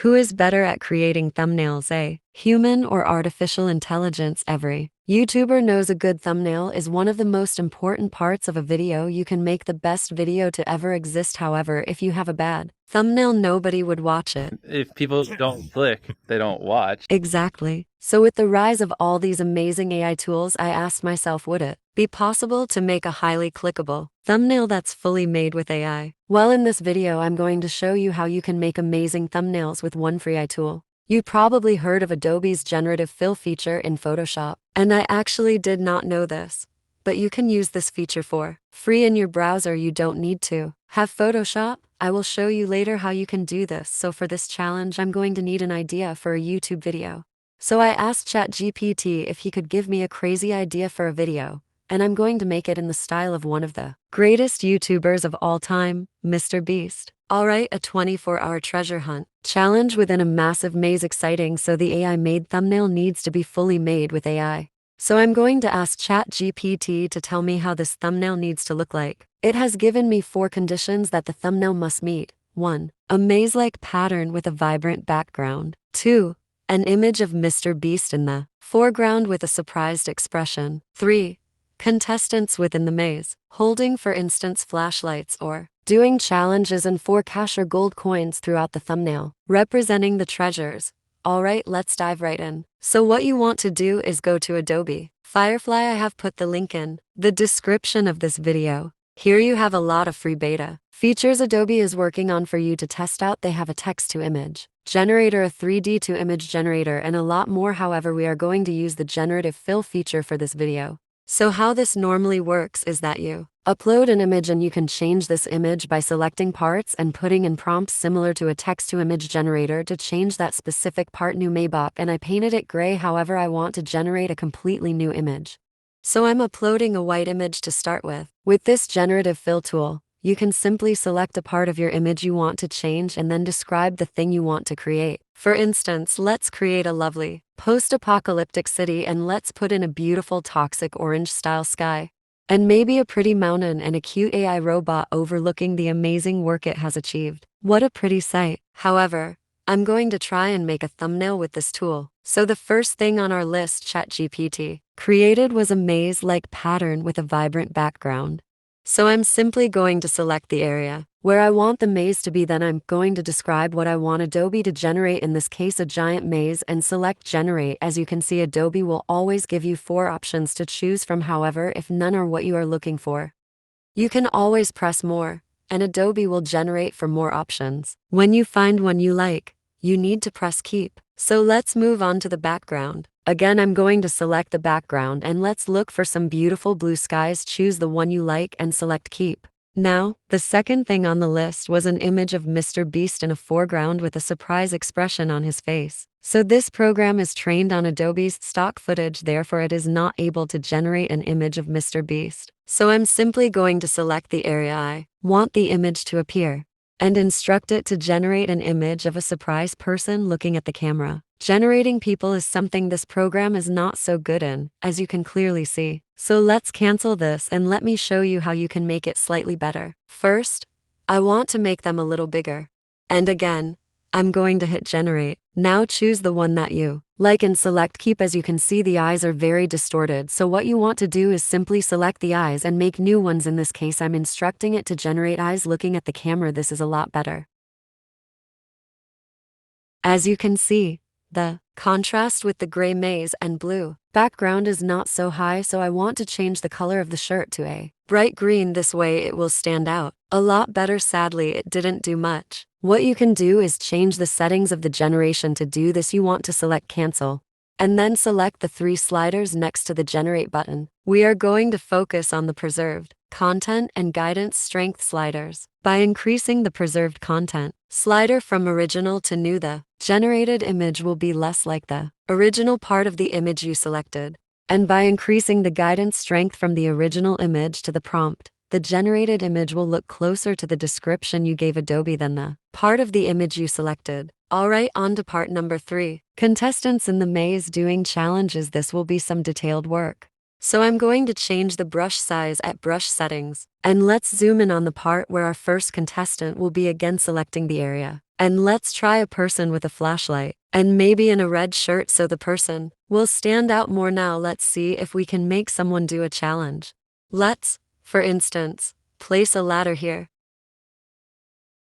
Who is better at creating thumbnails, a human or artificial intelligence? Every YouTuber knows a good thumbnail is one of the most important parts of a video. You can make the best video to ever exist. However, if you have a bad thumbnail, nobody would watch it. If people don't click, they don't watch. Exactly. So with the rise of all these amazing AI tools, I asked myself, would it be possible to make a highly clickable thumbnail that's fully made with AI? Well, in this video, I'm going to show you how you can make amazing thumbnails with one free AI tool. You probably heard of Adobe's generative fill feature in Photoshop, and I actually did not know this. But you can use this feature for free in your browser. You don't need to have Photoshop. I will show you later how you can do this. So for this challenge, I'm going to need an idea for a YouTube video. So I asked ChatGPT if he could give me a crazy idea for a video, and I'm going to make it in the style of one of the greatest YouTubers of all time, Mr. Beast. Alright, a 24-hour treasure hunt challenge within a massive maze. Exciting. So the AI made thumbnail needs to be fully made with AI. So I'm going to ask ChatGPT to tell me how this thumbnail needs to look like. It has given me 4 conditions that the thumbnail must meet. 1. A maze-like pattern with a vibrant background. 2. An image of Mr. Beast in the foreground with a surprised expression. 3. Contestants within the maze, holding for instance flashlights or doing challenges, and 4 cash or gold coins throughout the thumbnail, representing the treasures. Alright, let's dive right in. So what you want to do is go to Adobe Firefly. I have put the link in the description of this video. Here you have a lot of free beta features Adobe is working on for you to test out. They have a text-to-image generator, a 3D to image generator, and a lot more. However, we are going to use the generative fill feature for this video. So how this normally works is that you upload an image and you can change this image by selecting parts and putting in prompts similar to a text-to-image generator to change that specific part. New Maybach, and I painted it gray. However, I want to generate a completely new image. So I'm uploading a white image to start with. With this generative fill tool, you can simply select a part of your image you want to change and then describe the thing you want to create. For instance, let's create a lovely post-apocalyptic city, and let's put in a beautiful toxic orange style sky. And maybe a pretty mountain and a cute AI robot overlooking the amazing work it has achieved. What a pretty sight. However, I'm going to try and make a thumbnail with this tool. So the first thing on our list ChatGPT created was a maze-like pattern with a vibrant background. So I'm simply going to select the area where I want the maze to be. Then I'm going to describe what I want Adobe to generate, in this case a giant maze, and select generate. As you can see, Adobe will always give you 4 options to choose from. However, if none are what you are looking for, you can always press more, and Adobe will generate for more options. When you find one you like, you need to press keep. So let's move on to the background. Again, I'm going to select the background and let's look for some beautiful blue skies. Choose the one you like and select keep. Now, the second thing on the list was an image of Mr. Beast in a foreground with a surprise expression on his face. So this program is trained on Adobe's stock footage, therefore it is not able to generate an image of Mr. Beast. So I'm simply going to select the area I want the image to appear and instruct it to generate an image of a surprised person looking at the camera. Generating people is something this program is not so good in, as you can clearly see. So let's cancel this and let me show you how you can make it slightly better. First, I want to make them a little bigger. And again, I'm going to hit generate. Now choose the one that you like and select keep. As you can see, the eyes are very distorted. So what you want to do is simply select the eyes and make new ones. In this case, I'm instructing it to generate eyes looking at the camera. This is a lot better. As you can see, the contrast with the gray maze and blue background is not so high, so I want to change the color of the shirt to a bright green. This way it will stand out a lot better. Sadly, it didn't do much. What you can do is change the settings of the generation. To do this, you want to select cancel and then select the 3 sliders next to the generate button. We are going to focus on the preserved content and guidance strength sliders. By increasing the preserved content slider from original to new, the generated image will be less like the original part of the image you selected. And by increasing the guidance strength from the original image to the prompt, the generated image will look closer to the description you gave Adobe than the part of the image you selected. Alright, on to part number 3. Contestants in the maze doing challenges. This will be some detailed work. So I'm going to change the brush size at brush settings. And let's zoom in on the part where our first contestant will be. Again, selecting the area And let's try a person with a flashlight, and maybe in a red shirt so the person will stand out more. Now let's see if we can make someone do a challenge. Let's, for instance, place a ladder here.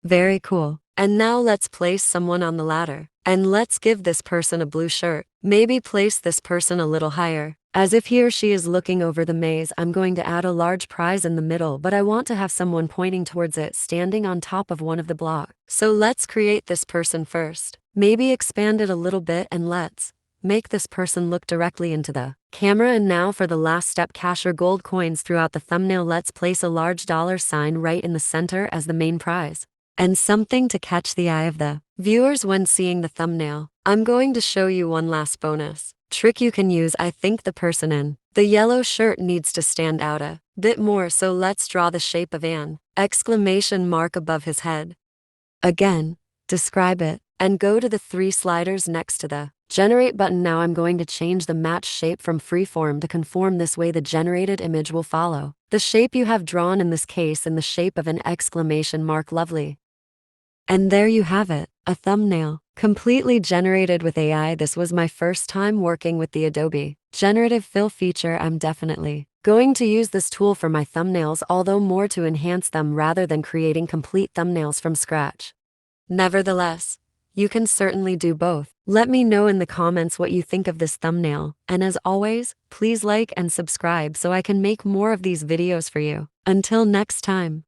Very cool. And now let's place someone on the ladder. And let's give this person a blue shirt. Maybe place this person a little higher. As if he or she is looking over the maze. I'm going to add a large prize in the middle, but I want to have someone pointing towards it, standing on top of one of the blocks. So let's create this person first. Maybe expand it a little bit, and let's make this person look directly into the camera. And now for the last step, cash or gold coins throughout the thumbnail. Let's place a large $sign right in the center as the main prize, and something to catch the eye of the viewers when seeing the thumbnail. I'm going to show you one last bonus trick you can use. I think the person in the yellow shirt needs to stand out a bit more, so let's draw the shape of an exclamation mark above his head. Again, describe it, and go to the 3 sliders next to the generate button. Now I'm going to change the match shape from freeform to conform. This way the generated image will follow the shape you have drawn, in this case in the shape of an exclamation mark. Lovely. And there you have it, a thumbnail, completely generated with AI. This was my first time working with the Adobe generative fill feature. I'm definitely going to use this tool for my thumbnails, although more to enhance them rather than creating complete thumbnails from scratch. Nevertheless, you can certainly do both. Let me know in the comments what you think of this thumbnail, and as always, please like and subscribe so I can make more of these videos for you. Until next time.